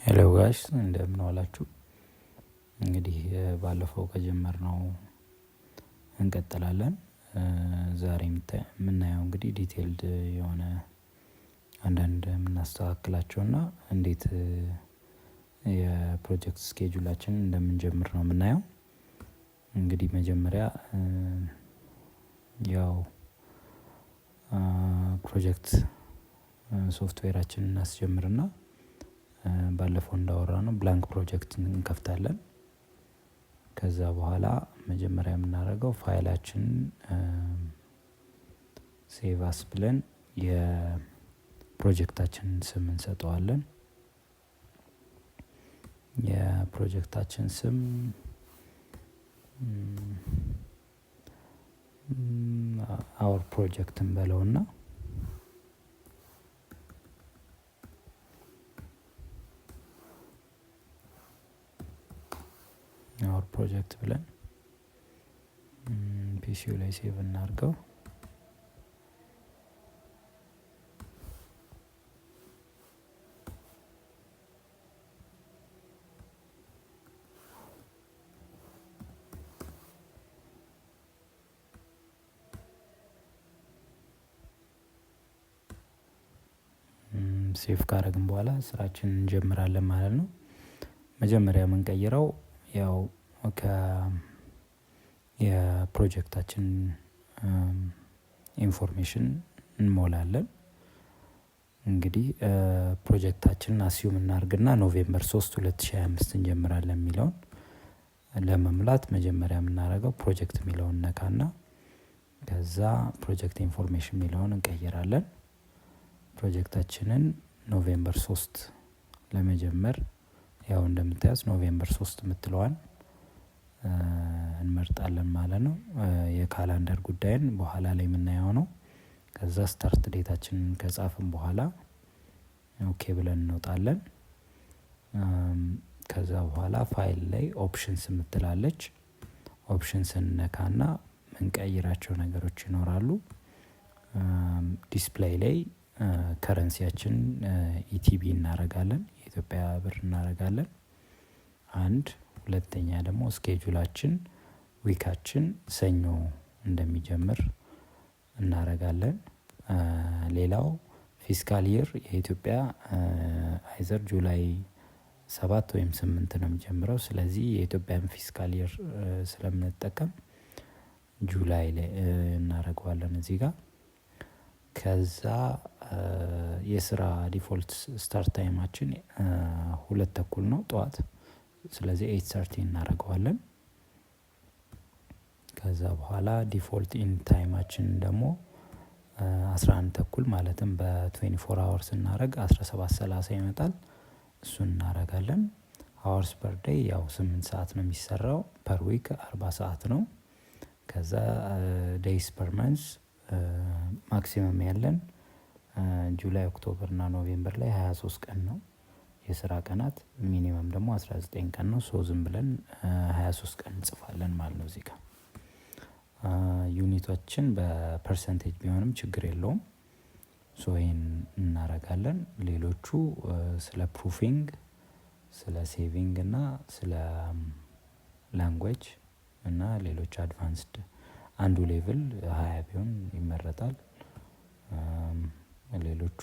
ሄሎ ጋይስ እንደምን ዋላችሁ። እንግዲህ ባለፈው ከጀመርነው እንቀጥላለን። ዛሬ የምናየው እንግዲህ ዲቴይልድ የሆነ አንዳንድ የምናስተካክላቸውና እንዴት የፕሮጀክት ስኬጁላችንን እንደምንጀምር ነው የምናየው። እንግዲህ መጀመሪያ ያው ፕሮጀክት ሶፍትዌራችንን እናስጀምርና ባለፈው እንዳወራነው ብላንክ ፕሮጀክት እንከፍታለን። ከዛ በኋላ መጀመሪያ የምናደርገው ፋይላችንን ሴቭ አስ ብለን የፕሮጀክታችንን ስም እንሰጠዋለን። የፕሮጀክታችን ስም አወር ፕሮጀክት እንበለውና አወር ፕሮጀክት ብለን ፒሲው ላይ ሴቭ እናድርገው። ሴቭ ካደረግን በኋላ ስራችንን እንጀምራለን ማለት ነው። መጀመሪያ የምንቀይረው ያው የፕሮጀክታችን ኢንፎርሜሽን እንሞላለን። እንግዲህ ፕሮጀክታችንን አስዩም እናድርግና ኖቬምበር 3 2025 እንጀምራለን የሚለውን ለመሙላት መጀመሪያ የምናደርገው ፕሮጀክት የሚለውን ነካና ከዛ ፕሮጀክት ኢንፎርሜሽን የሚለውን እንቀይራለን። ፕሮጀክታችንን ኖቬምበር 3 ለመጀመር ያው እንደምታዩት ኖቬምበር 3 የምትለዋን እንመርጣለን ማለት ነው። የካላንደር ጉዳይን በኋላ ላይ የምናየው ነው። ከዛ ስታርት ዴታችንን ከጻፍን በኋላ ኦኬ ብለን እንወጣለን። ከዛ በኋላ ፋይል ላይ ኦፕሽንስ የምትላለች ኦፕሽንስ እንነካና ምንቀይራቸው ነገሮች ይኖራሉ። ዲስፕሌይ ላይ ከረንሲያችን ኢቲቢ እናደርጋለን፣ የኢትዮጵያ ብር እናደርጋለን። ሁለተኛ ደግሞ ስኬጁላችን ዊካችን ሰኞ እንደሚጀምር እናደርጋለን። ሌላው ፊስካል ይር የኢትዮጵያ አይዘር ጁላይ 7 ወይም 8 ነው የሚጀምረው። ስለዚህ የኢትዮጵያን ፊስካል ይር ስለምንጠቀም ጁላይ ላይ እናደርገዋለን እዚህ ጋር። ከዛ የስራ ዲፎልት ስታርት ታይማችን 2:30 ነው ጠዋት። ስለዚህ 8:30 እናደርገዋለን። ከዛ በኋላ ዲፎልት ኢንድ ታይማችን ደግሞ 11:30 ማለትም በ24 አወርስ እናደርግ 17:30 ይመጣል። እሱን እናደርጋለን። አወርስ ፐር ዴይ ያው 8 ሰዓት ነው የሚሰራው። ፐር ዊክ 40 ሰዓት ነው። ከዛ ዴይስ ፐር መንዝ ማክሲመም ያለን ጁላይ፣ ኦክቶበር እና ኖቬምበር ላይ 23 ቀን ነው የስራ ቀናት። ሚኒመም ደግሞ 19 ቀን ነው። ዝም ብለን 23 ቀን እንጽፋለን ማለት ነው እዚህ ጋር። ዩኒቶችን በፐርሰንቴጅ ቢሆንም ችግር የለውም። ይሄን እናደርጋለን። ሌሎቹ ስለ ፕሩፊንግ፣ ስለ ሴቪንግ እና ስለ ላንጉዌጅ እና ሌሎች አድቫንስድ አንዱ ሌቭል 20 ቢሆን ይመረጣል። ሌሎቹ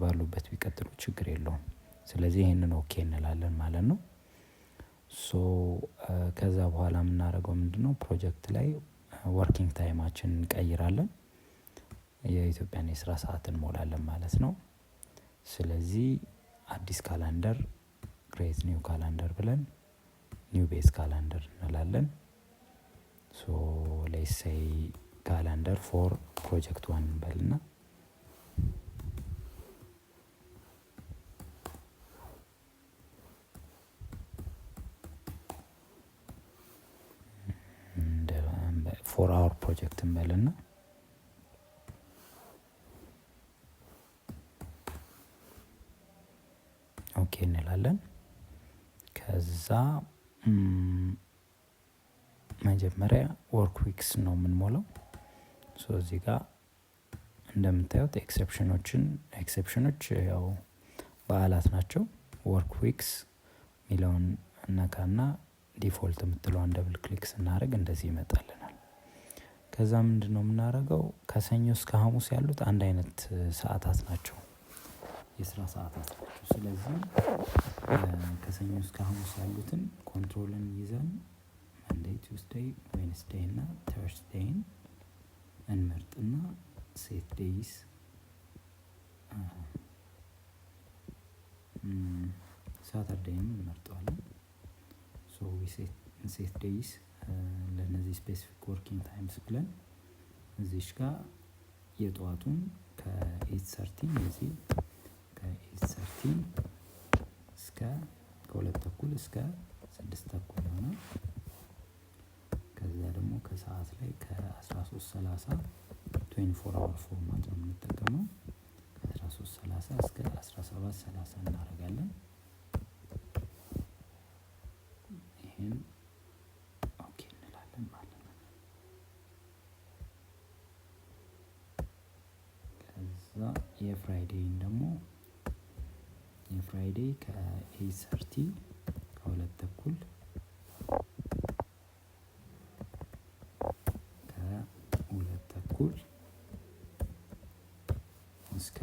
ባሉበት ቢቀጥሉ ችግር የለውም። ስለዚህ ይሄንን ኦኬ እንላለን ማለት ነው። ከዛ በኋላ የምናደርገው ምንድነው? ፕሮጀክት ላይ ወርኪንግ ታይማችን እንቀይራለን። የኢትዮጵያን የስራ ሰዓት እንሞላለን ማለት ነው። ስለዚህ አዲስ ካላንደር ክሬት ኒው ካላንደር ብለን ኒው ቤዝ ካላንደር እንላለን። ሌትስ ሴይ ካላንደር ፎር ፕሮጀክት 1 እንበልና ፎር አወር ፕሮጀክት እንበልና ኦኬ እንላለን። ከዛ መጀመሪያ ወርክ ዊክስ ነው የምንሞላው። እዚህ ጋር እንደምታዩት ኤክሰፕሽኖች ያው በዓላት ናቸው። ወርክ ዊክስ ሚለውን እነካና ዲፎልት የምትለዋን ደብል ክሊክ ስናደርግ እንደዚህ ይመጣልናል። ከዛ ምንድነው የምናደርገው? ከሰኞ እስከ ሐሙስ ያሉት አንድ አይነት ሰዓታት ናቸው፣ የስራ ሰዓታት ናቸው። ስለዚህ ከሰኞ እስከ ሐሙስ ያሉትን ኮንትሮልን ይዘን መንዴይ፣ ቱስዴይ፣ ዌንስዴይ እና ተርስዴይን እንመርጥና ሴት ዴይስ ሳተርዴይን እንመርጠዋለን። ሶ ሴት ዴይስ ለእነዚህ ስፔሲፊክ ወርኪንግ ታይምስ ብለን እዚሽ ጋር የጠዋቱን ከ8:30 እዚህ ከ8:30 እስከ ከ2:30 እስከ 6:30 ይሆናል። ከዛ ደግሞ ከሰዓት ላይ ከ13:30 24 አወር ፎርማት ነው የምንጠቀመው። ከ13:30 እስከ 17:30 እናደርጋለን። ይሄን ኦኬ እንላለን ማለት ነው። ከዛ የፍራይዴይን ደግሞ የፍራይዴይ ከ8:30 ከ2:30 ከ2:30 እስከ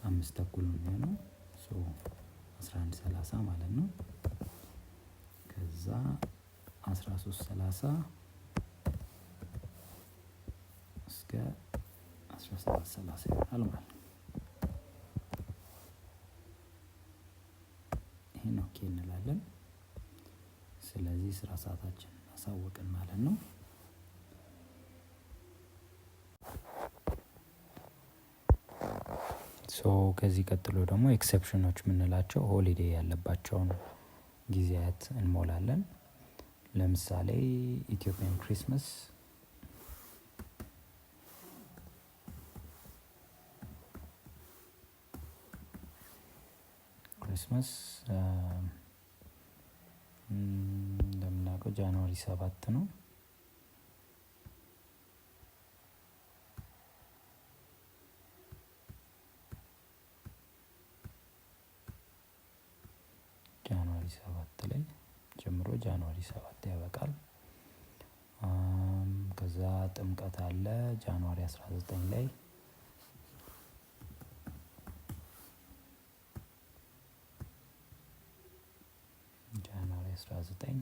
5:30 ነው የሚሆነው። 11:30 ማለት ነው። ከዛ 13:30 እስከ 17:30 ይሆናል ማለት ነው። ይሄን ኦኬ እንላለን። ስለዚህ ስራ ሰዓታችን አሳወቅን ማለት ነው። ከዚህ ቀጥሎ ደግሞ ኤክሰፕሽኖች የምንላቸው ሆሊዴይ ያለባቸውን ጊዜያት እንሞላለን። ለምሳሌ ኢትዮጵያን ክሪስማስ እንደምናውቀው ጃንዋሪ 7 ነው። ጃንዋሪ 7 ላይ ጀምሮ ጃንዋሪ 7 ያበቃል። ከዛ ጥምቀት አለ ጃንዋሪ 19 ላይ። ጃንዋሪ 19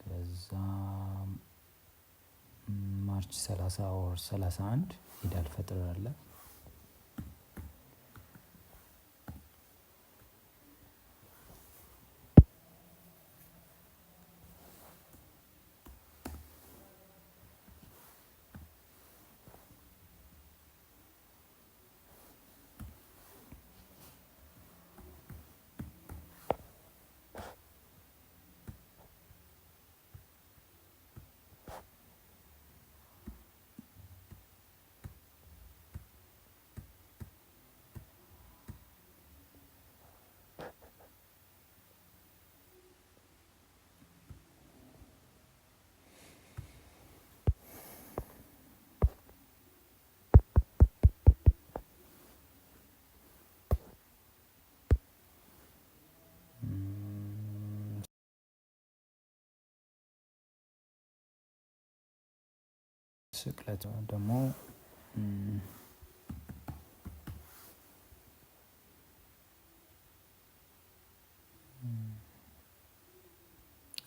ከዛ ማርች 30 ኦር 31 ኢድ አልፈጥር አለ። ስቅለት ደግሞ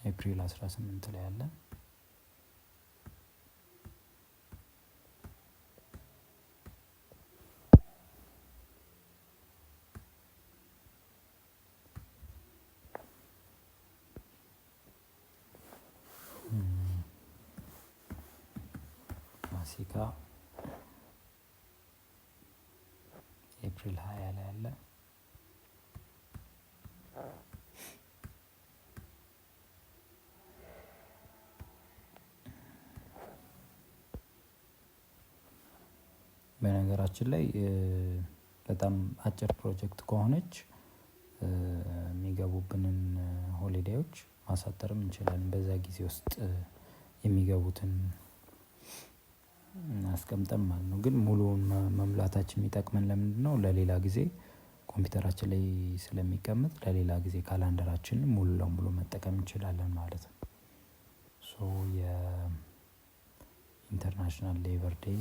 ኤፕሪል 18 ላይ አለ። ፋሲካ ኤፕሪል 20 ላይ አለ። በነገራችን ላይ በጣም አጭር ፕሮጀክት ከሆነች የሚገቡብንን ሆሊዴዎች ማሳጠርም እንችላለን። በዛ ጊዜ ውስጥ የሚገቡትን አስቀምጠን ማለት ነው። ግን ሙሉውን መሙላታችን የሚጠቅመን ለምንድነው? ለሌላ ጊዜ ኮምፒውተራችን ላይ ስለሚቀመጥ ለሌላ ጊዜ ካላንደራችንን ሙሉ ለሙሉ መጠቀም እንችላለን ማለት ነው። ሶ የኢንተርናሽናል ሌበር ዴይ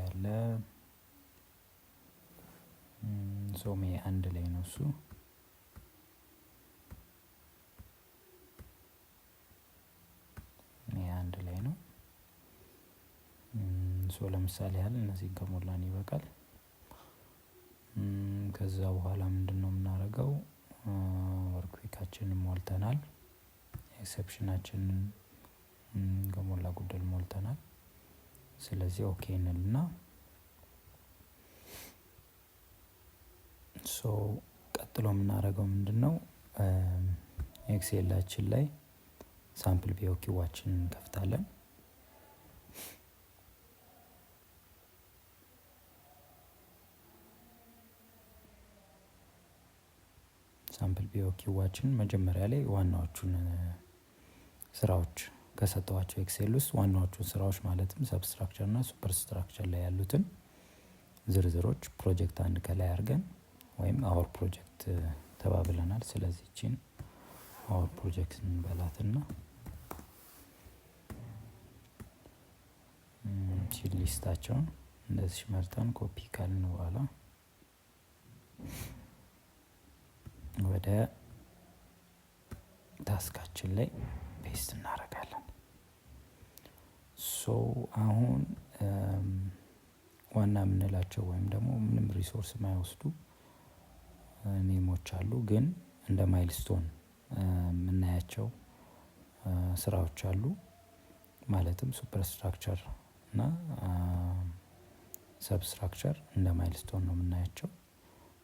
አለ። ሶ ሜይ 1 ላይ ነው እሱ። ሜይ 1 ላይ ነው። ሶ ለምሳሌ ያህል እነዚህን ከሞላን ይበቃል። ከዛ በኋላ ምንድነው የምናደርገው? ወርክ ዊካችንን ሞልተናል። ኤክሰፕሽናችንን ከሞላ ጎደል ሞልተናል። ስለዚህ ኦኬ እንልና ሶ ቀጥሎ የምናደርገው ምንድነው? ኤክሴላችን ላይ ሳምፕል ፒኦኪዋችንን እንከፍታለን። ሳምፕል ፒኦኪዋችን መጀመሪያ ላይ ዋናዎቹን ስራዎች ከሰጠዋቸው ኤክሴል ውስጥ ዋናዎቹን ስራዎች ማለትም ሰብስትራክቸር እና ሱፐርስትራክቸር ላይ ያሉትን ዝርዝሮች ፕሮጀክት አንድ ከላይ አድርገን ወይም አወር ፕሮጀክት ተባብለናል። ስለዚህ እቺን አወር ፕሮጀክት እንበላትና እቺን ሊስታቸውን እንደዚህ መርጠን ኮፒ ካልን በኋላ ወደ ታስካችን ላይ ፔስት እናደርጋለን። ሶ አሁን ዋና የምንላቸው ወይም ደግሞ ምንም ሪሶርስ የማይወስዱ ኔሞች አሉ፣ ግን እንደ ማይልስቶን የምናያቸው ስራዎች አሉ። ማለትም ሱፐርስትራክቸር እና ሰብስትራክቸር እንደ ማይልስቶን ነው የምናያቸው።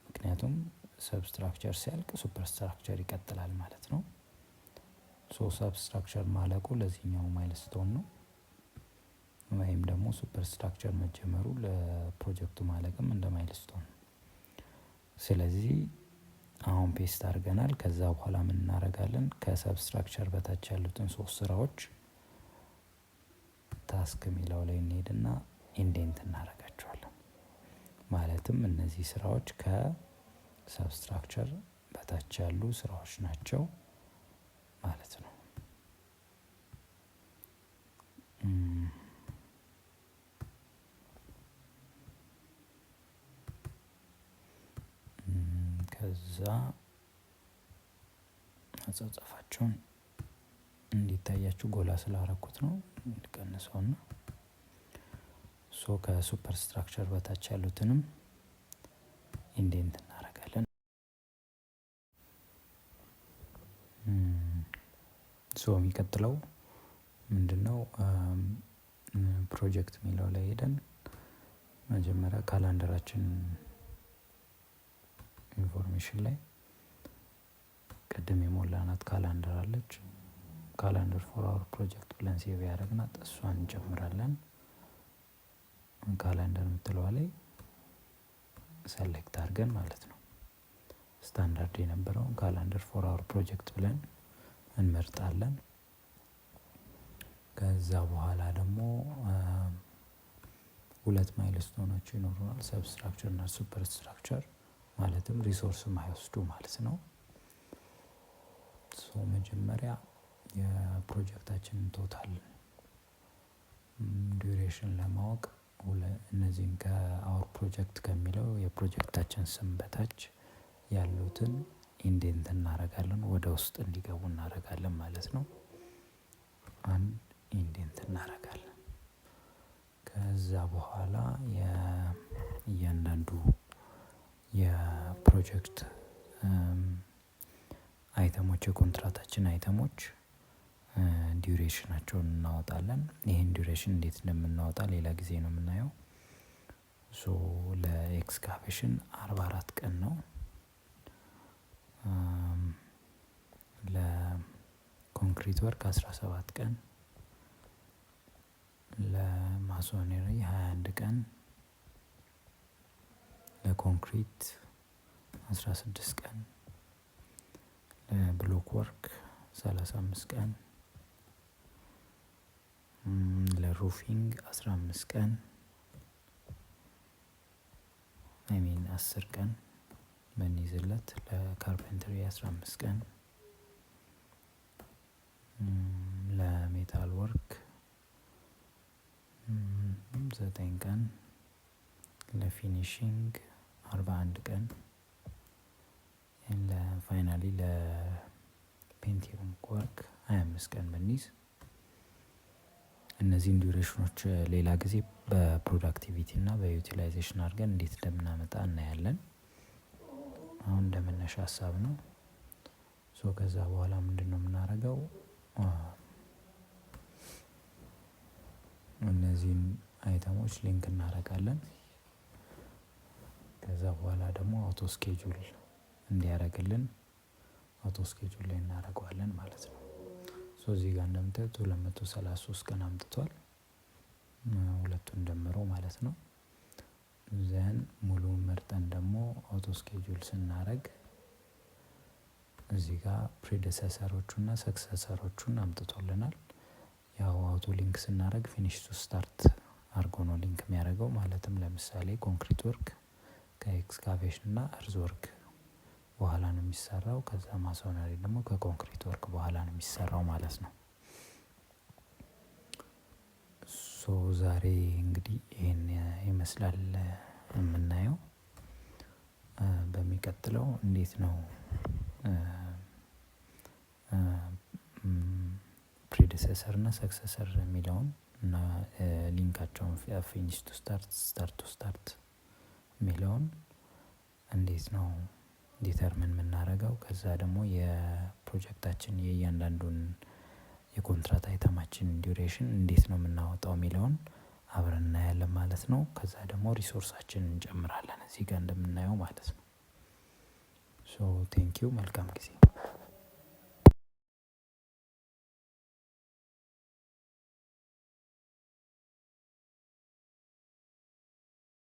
ምክንያቱም ሰብስትራክቸር ሲያልቅ ሱፐርስትራክቸር ይቀጥላል ማለት ነው። ሶ ሰብስትራክቸር ማለቁ ለዚህኛው ማይልስቶን ነው፣ ወይም ደግሞ ሱፐርስትራክቸር መጀመሩ ለፕሮጀክቱ ማለቅም እንደ ማይልስቶን ነው። ስለዚህ አሁን ፔስት አድርገናል። ከዛ በኋላ ምን እናደርጋለን? ከሰብስትራክቸር በታች ያሉትን 3 ስራዎች ታስክ የሚለው ላይ እንሄድና ኢንዴንት እናደርጋቸዋለን። ማለትም እነዚህ ስራዎች ከሰብስትራክቸር በታች ያሉ ስራዎች ናቸው ማለት ነው። ከዛ አጻጻፋቸውን እንዲታያችሁ ጎላ ስላረኩት ነው እንቀንሰውና ሶ ከሱፐር ስትራክቸር በታች ያሉትንም ኢንዴንት እናደርጋለን። ሶ የሚቀጥለው ምንድነው? ፕሮጀክት የሚለው ላይ ሄደን መጀመሪያ ካላንደራችን ኢንፎርሜሽን ላይ ቅድም የሞላናት ካላንደር አለች። ካላንደር ፎር አወር ፕሮጀክት ብለን ሴቭ ያደረግናት እሷን እንጨምራለን። ካላንደር የምትለዋ ላይ ሰሌክት አድርገን ማለት ነው። ስታንዳርድ የነበረውን ካላንደር ፎር አወር ፕሮጀክት ብለን እንመርጣለን። ከዛ በኋላ ደግሞ 2 ማይልስቶኖች ይኖሩናል፣ ሰብስትራክቸር እና ሱፐር ስትራክቸር። ማለትም ሪሶርስ ማይወስዱ ማለት ነው። ሶ መጀመሪያ የፕሮጀክታችንን ቶታል ዱሬሽን ለማወቅ እነዚህን ከአወር ፕሮጀክት ከሚለው የፕሮጀክታችን ስም በታች ያሉትን ኢንዴንት እናደርጋለን፣ ወደ ውስጥ እንዲገቡ እናደርጋለን ማለት ነው። አንድ ኢንዴንት እናደርጋለን። ከዛ በኋላ እያንዳንዱ የፕሮጀክት አይተሞች የኮንትራታችን አይተሞች ዲዩሬሽናቸውን እናወጣለን። ይህን ዲዩሬሽን እንዴት እንደምናወጣ ሌላ ጊዜ ነው የምናየው። ሶ ለኤክስካቬሽን 44 ቀን ነው። ለኮንክሪት ወርክ 17 ቀን፣ ለማሶነሪ 21 ቀን፣ ለኮንክሪት 16 ቀን፣ ለብሎክ ወርክ 35 ቀን፣ ለሩፊንግ 15 ቀን 10 ቀን በኒዝለት፣ ለካርፔንተሪ 15 ቀን፣ ለሜታል ወርክ 9 ቀን፣ ለፊኒሽንግ 41 ቀን፣ ፋይናሊ ለፔንቲንግ ወርክ 25 ቀን ብንይዝ እነዚህን ዱሬሽኖች ሌላ ጊዜ በፕሮዳክቲቪቲ እና በዩቲላይዜሽን አድርገን እንዴት እንደምናመጣ እናያለን። አሁን እንደመነሻ ሀሳብ ነው። ከዛ በኋላ ምንድነው የምናደርገው? እነዚህን አይተሞች ሊንክ እናደርጋለን። ከዛ በኋላ ደግሞ አውቶ ስኬጁል እንዲያደርግልን አውቶ ስኬጁል ላይ እናደርገዋለን ማለት ነው። እዚህ ጋር እንደምታዩት 233 ቀን አምጥቷል፣ ሁለቱን ደምሮ ማለት ነው። ዘን ሙሉውን መርጠን ደግሞ አውቶ ስኬጁል ስናደርግ እዚህ ጋር ፕሪዲሰሰሮቹና ሰክሰሰሮቹን አምጥቶልናል። ያው አውቶ ሊንክ ስናደርግ ፊኒሽ ቱ ስታርት አድርጎ ነው ሊንክ የሚያደርገው። ማለትም ለምሳሌ ኮንክሪት ወርክ ከኤክስካቬሽን እና እርዝ ወርክ በኋላ ነው የሚሰራው። ከዛ ማሶነሪ ደግሞ ከኮንክሪት ወርክ በኋላ ነው የሚሰራው ማለት ነው። ዛሬ እንግዲህ ይሄን ይመስላል የምናየው። በሚቀጥለው እንዴት ነው ፕሪዲሰሰር እና ሰክሰሰር የሚለውን እና ሊንካቸውን ፊኒሽ ቱ ስታርት፣ ስታርት ቱ ስታርት የሚለውን እንዴት ነው ዲተርምን የምናደርገው፣ ከዛ ደግሞ የፕሮጀክታችን የእያንዳንዱን የኮንትራት አይተማችን ዲዩሬሽን እንዴት ነው የምናወጣው የሚለውን አብረን እናያለን ማለት ነው። ከዛ ደግሞ ሪሶርሳችንን እንጨምራለን እዚህ ጋር እንደምናየው ማለት ነው። ቴንኪው፣ መልካም ጊዜ።